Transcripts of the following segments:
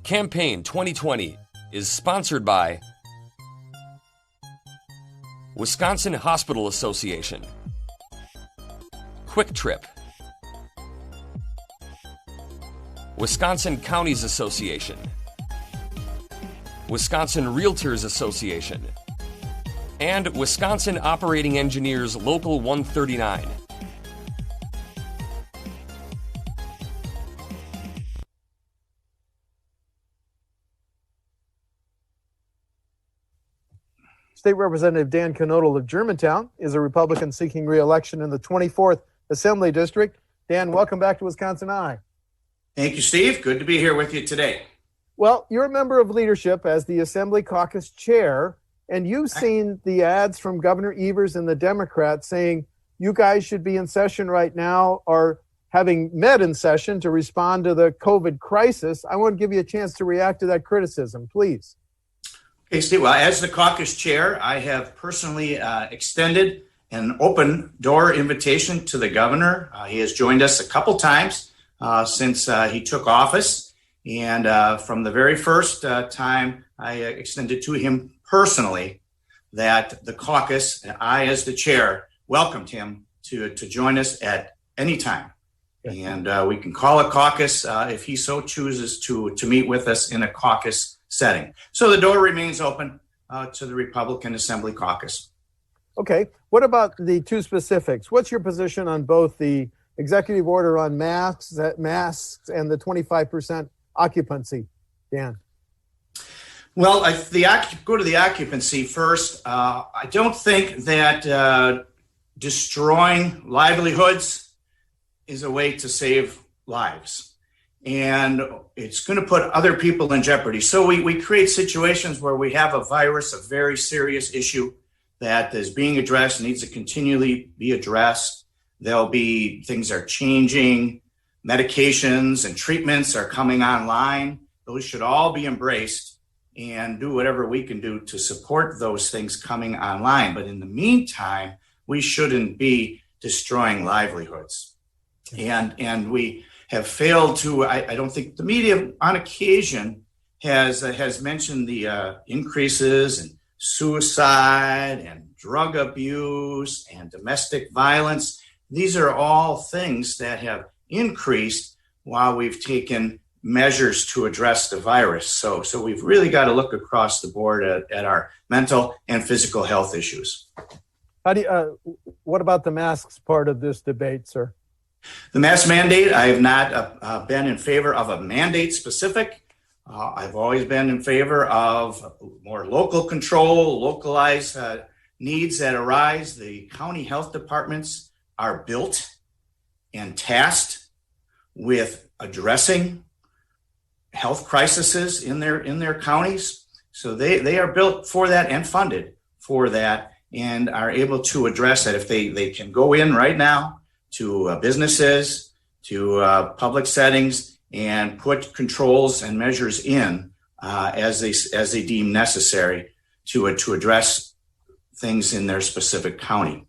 Campaign 2020 is sponsored by Wisconsin Hospital Association, Quick Trip, Wisconsin Counties Association, Wisconsin Realtors Association, and Wisconsin Operating Engineers Local 139. State Representative Dan Knodl of Germantown is a Republican seeking re-election in the 24th Assembly District. Dan, welcome back to WisconsinEye. Thank you, Steve. Good to be here with you today. Well, you're a member of leadership as the Assembly Caucus Chair, and you've seen the ads from Governor Evers and the Democrats saying you guys should be in session right now or having met in session to respond to the COVID crisis. I want to give you a chance to react to that criticism, please. Okay, Steve. Well, as the caucus chair, I have personally extended an open door invitation to the governor. He has joined us a couple times since he took office. And from the very first time, I extended to him personally that the caucus, and I as the chair, welcomed him to join us at any time. And we can call a caucus if he so chooses to meet with us in a caucus setting. So the door remains open to the Republican Assembly Caucus. Okay. What about the two specifics? What's your position on both the executive order on masks and the 25% occupancy, Dan? Well, go to the occupancy first. I don't think that destroying livelihoods is a way to save lives. And it's going to put other people in jeopardy. So we create situations where we have a virus, a very serious issue that is being addressed, needs to continually be addressed. There'll be things are changing, medications and treatments are coming online. Those should all be embraced and do whatever we can do to support those things coming online. But in the meantime, we shouldn't be destroying livelihoods. And we have failed to, I don't think the media on occasion has mentioned the increases in suicide and drug abuse and domestic violence. These are all things that have increased while we've taken measures to address the virus. So we've really got to look across the board at our mental and physical health issues. What about the masks part of this debate, sir? The mask mandate, I have not been in favor of a mandate specific. I've always been in favor of more local control, localized needs that arise. The county health departments are built and tasked with addressing health crises in their counties. So they are built for that and funded for that and are able to address that. If they can go in right now to businesses, to public settings, and put controls and measures in as they deem necessary to address things in their specific county.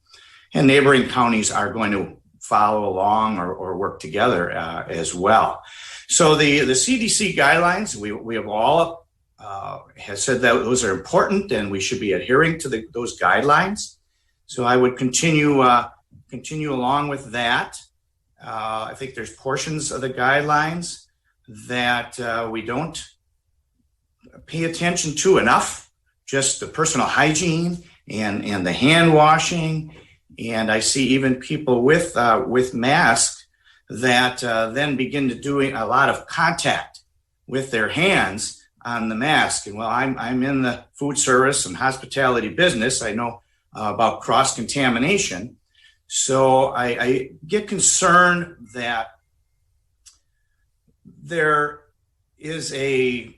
And neighboring counties are going to follow along or work together as well. So the CDC guidelines, we have all has said that those are important and we should be adhering to those guidelines. So I would continue along with that. I think there's portions of the guidelines that we don't pay attention to enough, just the personal hygiene and the hand washing. And I see even people with masks that then begin to do a lot of contact with their hands on the mask. And well, I'm in the food service and hospitality business. I know about cross-contamination. So I get concerned that there is I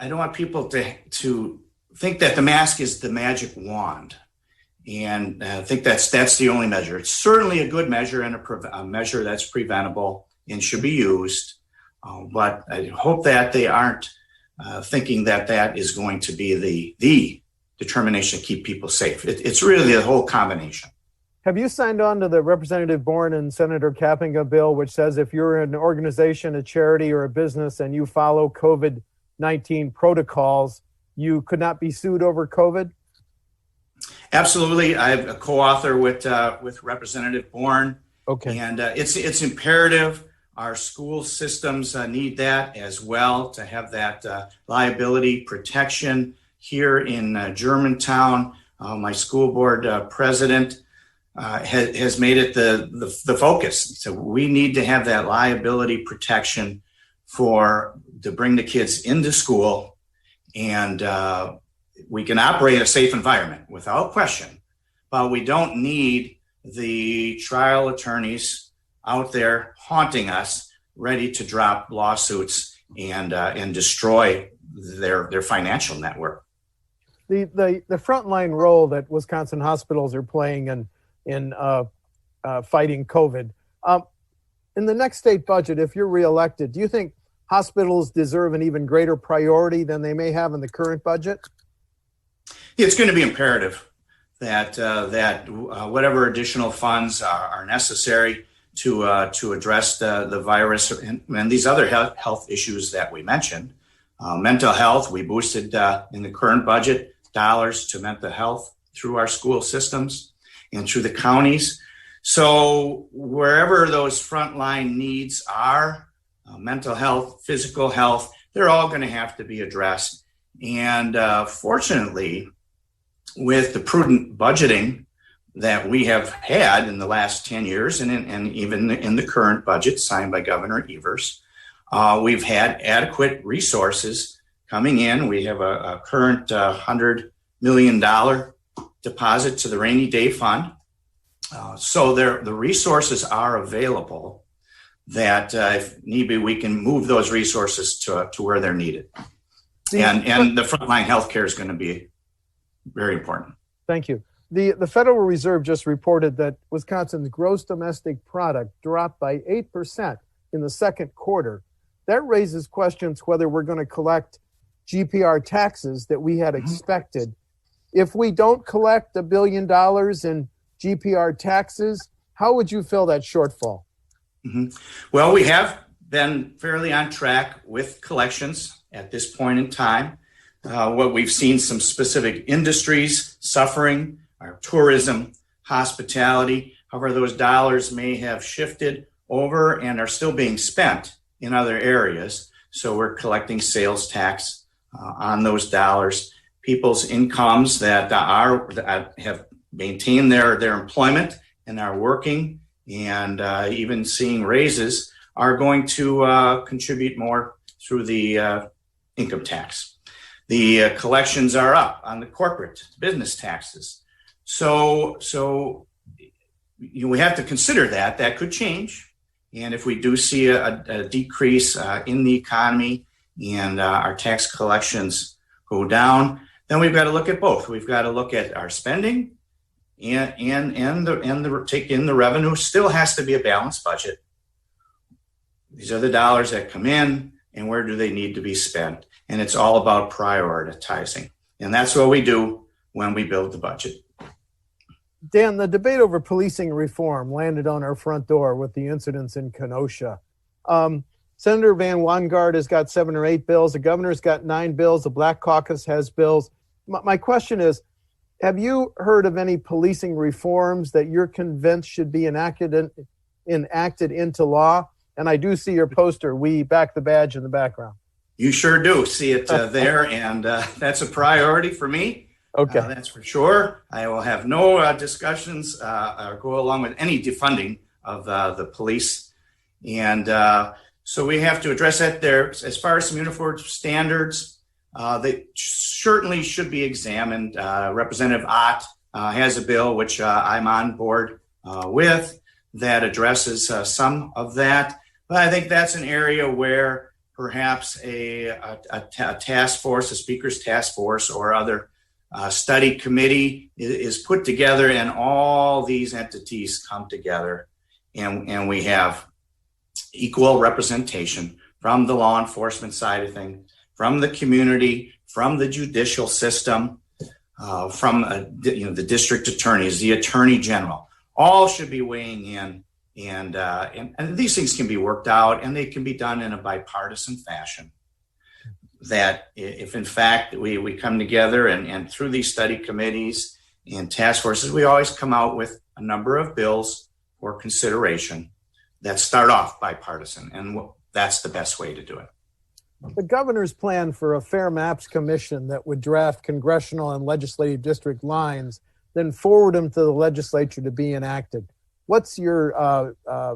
don't want people to think that the mask is the magic wand and think that's the only measure. It's certainly a good measure and a measure that's preventable and should be used. But I hope that they aren't thinking that is going to be the determination to keep people safe. It's really the whole combination. Have you signed on to the Representative Bourne and Senator Kappinga bill, which says if you're an organization, a charity, or a business and you follow COVID 19 protocols, you could not be sued over COVID? Absolutely. I'm a co-author with Representative Bourne. Okay. And it's imperative. Our school systems need that as well, to have that liability protection. Here in Germantown, my school board president has made it the focus. So we need to have that liability protection to bring the kids into school, and we can operate a safe environment without question, but we don't need the trial attorneys out there haunting us, ready to drop lawsuits and destroy their financial network. The frontline role that Wisconsin hospitals are playing in fighting COVID. In the next state budget, if you're reelected, do you think hospitals deserve an even greater priority than they may have in the current budget? It's going to be imperative that whatever additional funds are necessary to address the virus and these other health issues that we mentioned. Mental health, we boosted in the current budget dollars to mental health through our school systems and through the counties. So wherever those frontline needs are, mental health, physical health, they're all going to have to be addressed. And fortunately, with the prudent budgeting that we have had in the last 10 years and even in the current budget signed by Governor Evers, we've had adequate resources coming in. We have a current $100 million deposit to the rainy day fund. So the resources are available that if need be, we can move those resources to where they're needed. And the frontline healthcare is going to be very important. Thank you. The Federal Reserve just reported that Wisconsin's gross domestic product dropped by 8% in the second quarter. That raises questions whether we're going to collect GPR taxes that we had expected. If we don't collect $1 billion in GPR taxes, how would you fill that shortfall? Well, we have been fairly on track with collections at this point in time. What we've seen some specific industries suffering are tourism, hospitality. However, those dollars may have shifted over and are still being spent in other areas. So we're collecting sales tax on those dollars. People's incomes that have maintained their employment and are working and even seeing raises are going to contribute more through the income tax. The collections are up on the corporate business taxes. So we have to consider that could change. And if we do see a decrease in the economy and our tax collections go down, then we've got to look at both. We've got to look at our spending and take in the revenue. Still has to be a balanced budget. These are the dollars that come in, and where do they need to be spent? And it's all about prioritizing. And that's what we do when we build the budget. Dan, the debate over policing reform landed on our front door with the incidents in Kenosha. Senator Van Wanggaard has got 7 or 8 bills. The governor's got 9 bills. The Black Caucus has bills. My question is, have you heard of any policing reforms that you're convinced should be enacted into law? And I do see your poster, "We Back the Badge," in the background. You sure do see it there, and that's a priority for me. Okay. That's for sure. I will have no discussions or go along with any defunding of the police. And so we have to address that there. As far as some uniform standards, they certainly should be examined. Representative Ott has a bill, which I'm on board with, that addresses some of that. But I think that's an area where perhaps a task force, a speaker's task force, or other study committee is put together, and all these entities come together, and we have equal representation from the law enforcement side of things, from the community, from the judicial system, from the district attorneys, the attorney general. All should be weighing in, and these things can be worked out, and they can be done in a bipartisan fashion. that if in fact we come together and through these study committees and task forces, we always come out with a number of bills for consideration that start off bipartisan, and that's the best way to do it. The governor's plan for a Fair Maps Commission that would draft congressional and legislative district lines, then forward them to the legislature to be enacted. What's your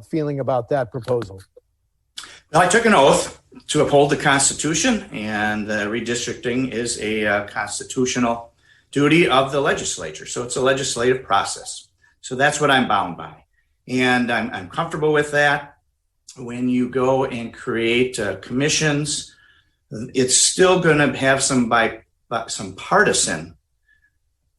feeling about that proposal? Well, I took an oath to uphold the Constitution, and redistricting is a constitutional duty of the legislature. So it's a legislative process. So that's what I'm bound by. And I'm comfortable with that. When you go and create commissions, it's still going to have some partisan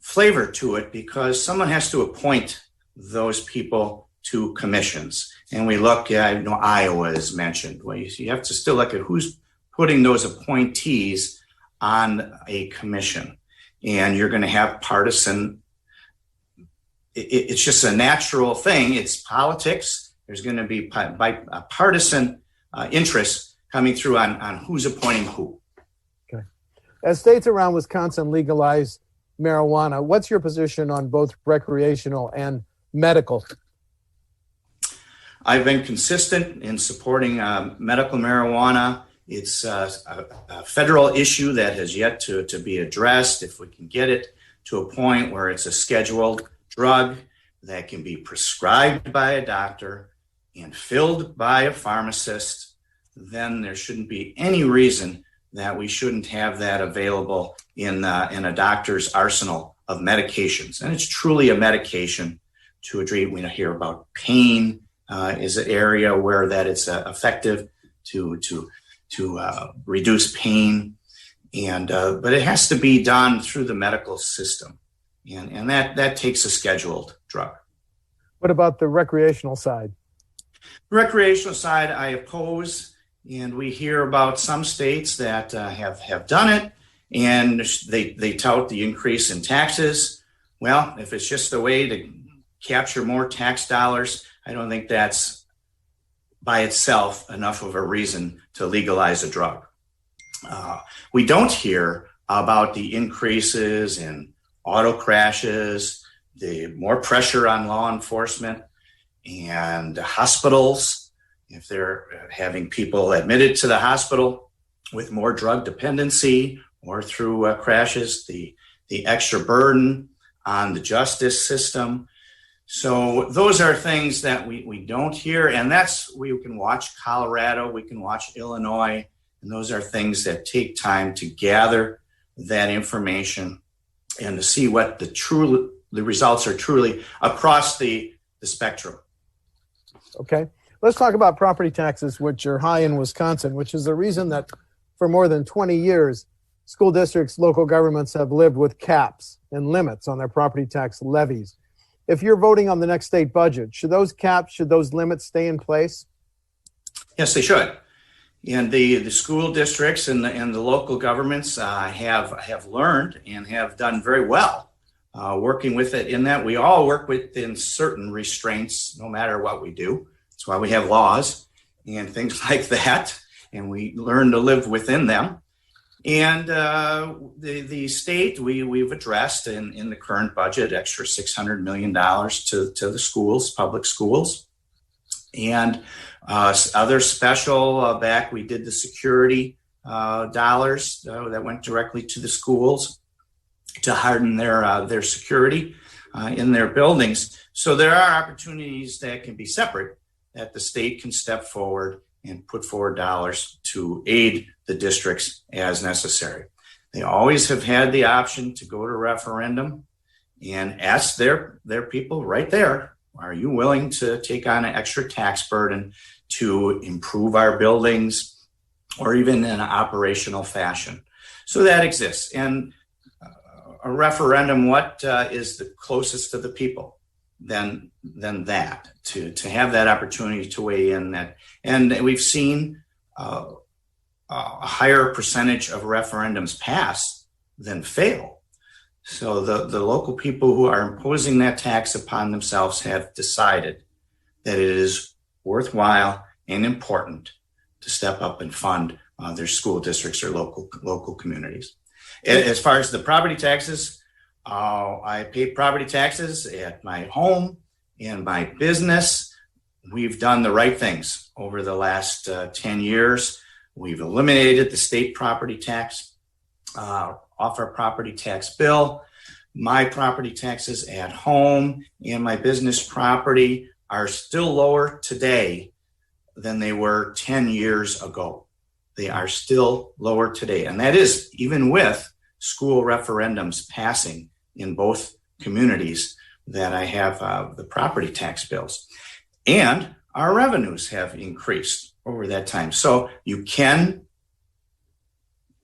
flavor to it because someone has to appoint those people to commissions. And we look at, Iowa is mentioned. Well, you have to still look at who's putting those appointees on a commission. And you're going to have partisan. It's just a natural thing. It's politics. There's going to be partisan interests coming through on who's appointing who. Okay. As states around Wisconsin legalize marijuana, what's your position on both recreational and medical? I've been consistent in supporting medical marijuana. It's a federal issue that has yet to be addressed. If we can get it to a point where it's a scheduled drug that can be prescribed by a doctor and filled by a pharmacist, then there shouldn't be any reason that we shouldn't have that available in a doctor's arsenal of medications. And it's truly a medication to address. We hear about pain is an area where that it's effective to reduce pain, and but it has to be done through the medical system, and that takes a scheduled drug. What about the recreational side? The recreational side, I oppose, and we hear about some states that have done it, and they tout the increase in taxes. Well, if it's just a way to capture more tax dollars, I don't think that's by itself enough of a reason to legalize a drug. We don't hear about the increases in auto crashes, the more pressure on law enforcement and hospitals. If they're having people admitted to the hospital with more drug dependency or through crashes, the extra burden on the justice system. So those are things that we don't hear, and we can watch Colorado, we can watch Illinois, and those are things that take time to gather that information and to see what the results are truly across the spectrum. Okay, let's talk about property taxes, which are high in Wisconsin, which is the reason that for more than 20 years, school districts, local governments have lived with caps and limits on their property tax levies. If you're voting on the next state budget, should those limits stay in place? Yes, they should. And the school districts and the local governments have learned and have done very well working with it, in that we all work within certain restraints no matter what we do. That's why we have laws and things like that, and we learn to live within them. And the state, we've addressed in the current budget extra $600 million to the schools, public schools. And other special back, we did the security dollars that went directly to the schools to harden their security in their buildings. So there are opportunities that can be separate, that the state can step forward and put forward dollars to aid the districts as necessary. They always have had the option to go to referendum and ask their people right there, are you willing to take on an extra tax burden to improve our buildings or even in an operational fashion? So that exists. And a referendum, what is the closest to the people than that, to have that opportunity to weigh in that. And we've seen a higher percentage of referendums pass than fail. So the local people who are imposing that tax upon themselves have decided that it is worthwhile and important to step up and fund their school districts or local communities. As far as the property taxes, I pay property taxes at my home and my business. We've done the right things over the last 10 years. We've eliminated the state property tax off our property tax bill. My property taxes at home and my business property are still lower today than they were 10 years ago. They are still lower today. And that is even with school referendums passing in both communities that I have the property tax bills. And our revenues have increased over that time. So you can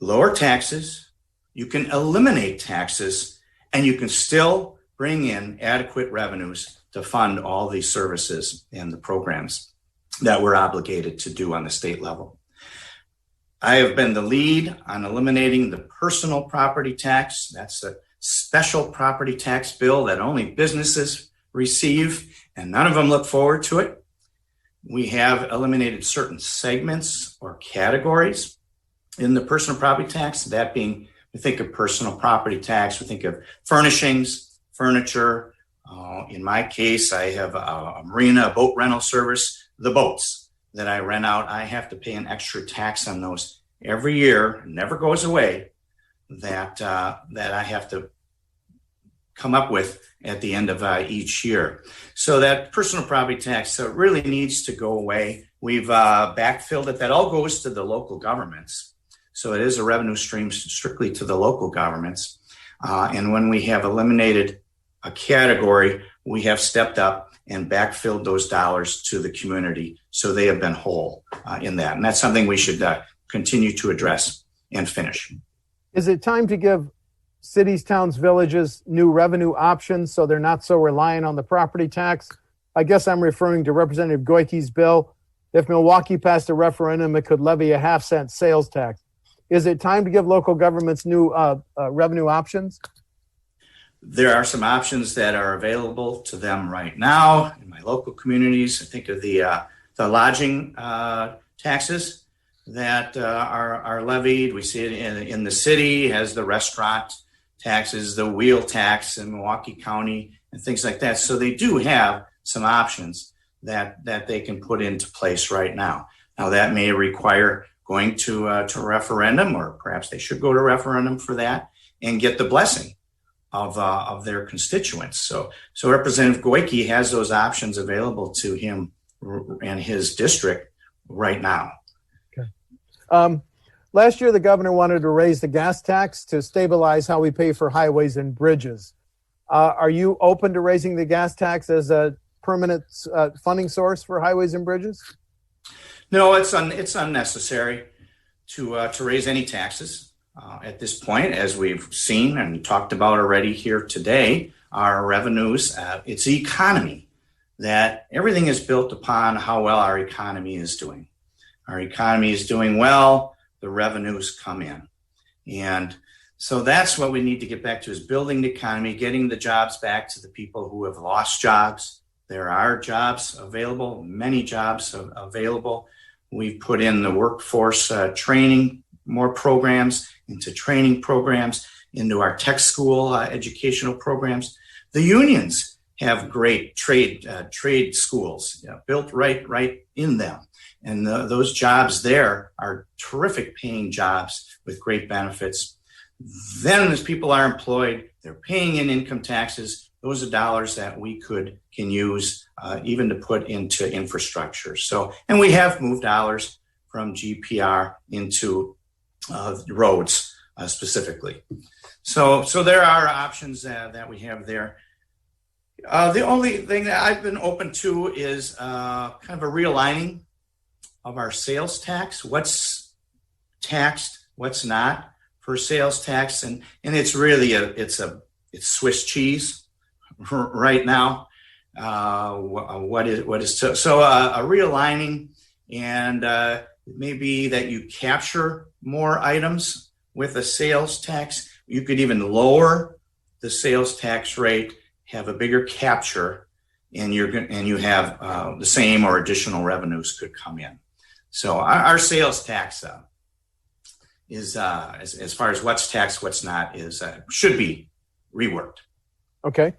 lower taxes, you can eliminate taxes, and you can still bring in adequate revenues to fund all these services and the programs that we're obligated to do on the state level. I have been the lead on eliminating the personal property tax. That's a special property tax bill that only businesses receive, and none of them look forward to it. We have eliminated certain segments or categories in the personal property tax, that being, we think of personal property tax, we think of furnishings, furniture. In my case, I have a marina, a boat rental service. The boats that I rent out, I have to pay an extra tax on those every year. It never goes away. That I have to come up with at the end of each year. So that personal property tax really needs to go away. We've backfilled it. That all goes to the local governments. So it is a revenue stream strictly to the local governments. And when we have eliminated a category, we have stepped up and backfilled those dollars to the community. So they have been whole in that. And that's something we should continue to address and finish. Is it time to give cities, towns, villages new revenue options so they're not so reliant on the property tax? I guess I'm referring to Representative Goyke's bill. If Milwaukee passed a referendum, it could levy a half-cent sales tax. Is it time to give local governments new revenue options? There are some options that are available to them right now in my local communities. I think of the lodging taxes that are levied. We see it in the city as the restaurant taxes, the wheel tax in Milwaukee County, and things like that. So they do have some options that they can put into place right now. Now that may require going to referendum, or perhaps they should go to referendum for that and get the blessing of their constituents. So Representative Goyke has those options available to him and his district right now. Okay. Last year, the governor wanted to raise the gas tax to stabilize how we pay for highways and bridges. Are you open to raising the gas tax as a permanent funding source for highways and bridges? No, it's unnecessary to raise any taxes. At this point, as we've seen and talked about already here today, our revenues, it's the economy, that everything is built upon how well our economy is doing. Our economy is doing well, the revenues come in. And so that's what we need to get back to, is building the economy, getting the jobs back to the people who have lost jobs. There are jobs available, many jobs available. We've put in the workforce training, more programs into training programs, into our tech school educational programs. The unions have great trade schools built right in them. And those jobs there are terrific paying jobs with great benefits. Then as people are employed, they're paying in income taxes. Those are dollars that we can use even to put into infrastructure. So, and we have moved dollars from GPR into roads specifically. So there are options that we have there. The only thing that I've been open to is kind of a realigning of our sales tax. What's taxed, what's not for sales tax, and it's really it's Swiss cheese right now. What is so a realigning, and maybe that you capture more items with a sales tax. You could even lower the sales tax rate, have a bigger capture, and you have the same or additional revenues could come in. So our sales tax is as far as what's taxed, what's not, is should be reworked. Okay.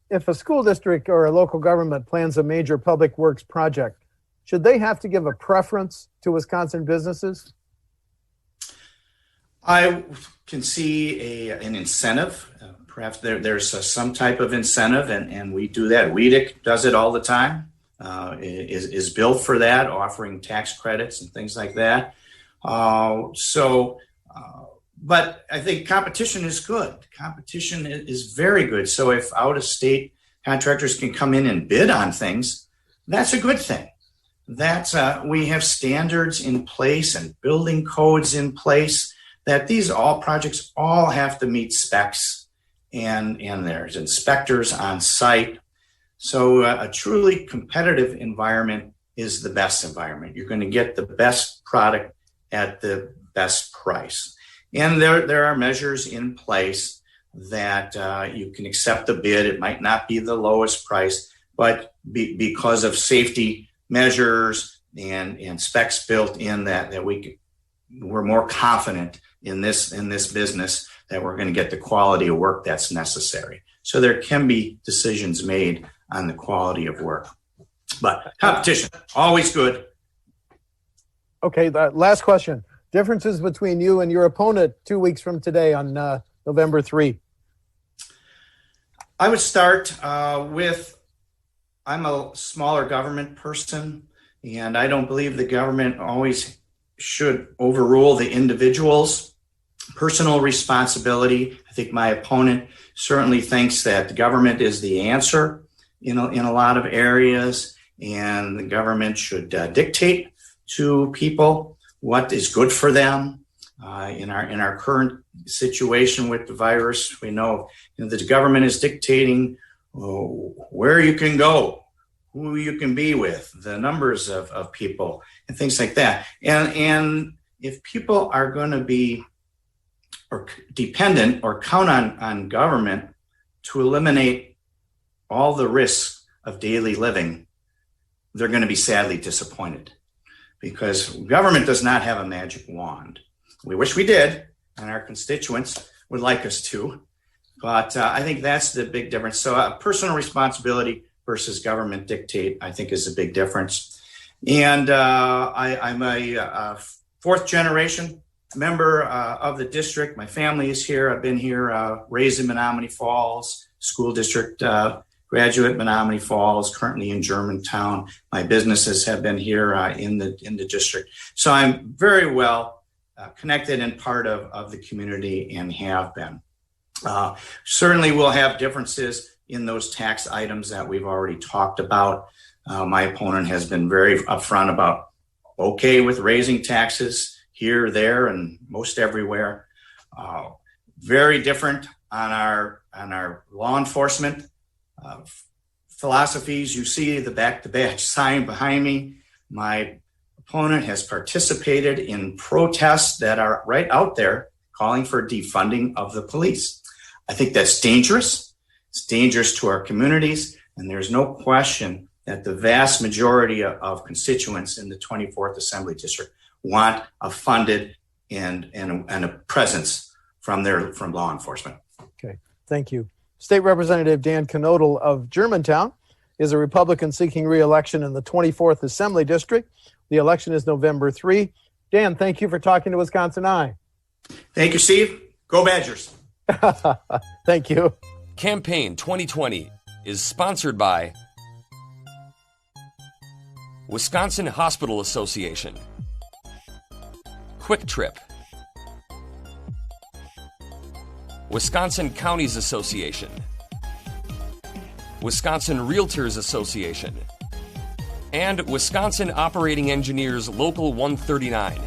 If a school district or a local government plans a major public works project, should they have to give a preference to Wisconsin businesses? I can see an incentive. Perhaps there's some type of incentive, and we do that. WEDC does it all the time. Is built for that, offering tax credits and things like that. But I think competition is good. Competition is very good. So if out-of-state contractors can come in and bid on things, that's a good thing. That's we have standards in place and building codes in place that these all projects all have to meet specs, and there's inspectors on site. So a truly competitive environment is the best environment. You're going to get the best product at the best price. And there are measures in place that you can accept the bid. It might not be the lowest price, but because of safety measures and specs built in that we're more confident in this business that we're going to get the quality of work that's necessary. So there can be decisions made on the quality of work. But competition, always good. Okay, last question. Differences between you and your opponent 2 weeks from today on November 3. I would start with, I'm a smaller government person, and I don't believe the government always should overrule the individual's personal responsibility. I think my opponent certainly thinks that the government is the answer in a lot of areas, and the government should dictate to people what is good for them. In our current situation with the virus, we know the government is dictating where you can go, who you can be with, the numbers of people, and things like that. And if people are going to be or dependent or count on government to eliminate all the risks of daily living, they're going to be sadly disappointed, because government does not have a magic wand. We wish we did, and our constituents would like us to, but I think that's the big difference. So personal responsibility versus government dictate, I think, is a big difference. And I'm a fourth generation member of the district. My family is here. I've been here, raised in Menominee Falls, school district graduate, Menominee Falls, currently in Germantown. My businesses have been here in the district. So I'm very well connected and part of the community, and have been. Certainly we'll have differences in those tax items that we've already talked about. My opponent has been very upfront about okay with raising taxes here, there, and most everywhere. Very different on our law enforcement philosophies. You see the back-to-back sign behind me. My opponent has participated in protests that are right out there calling for defunding of the police. I think that's dangerous. It's dangerous to our communities, and there's no question that the vast majority of constituents in the 24th Assembly District want a funded and a presence from law enforcement. Okay, thank you. State Representative Dan Knodl of Germantown is a Republican seeking re-election in the 24th Assembly District. The election is November 3. Dan, thank you for talking to WisconsinEye. Thank you, Steve. Go Badgers. Thank you. Campaign 2020 is sponsored by Wisconsin Hospital Association, Quick Trip, Wisconsin Counties Association, Wisconsin Realtors Association, and Wisconsin Operating Engineers Local 139.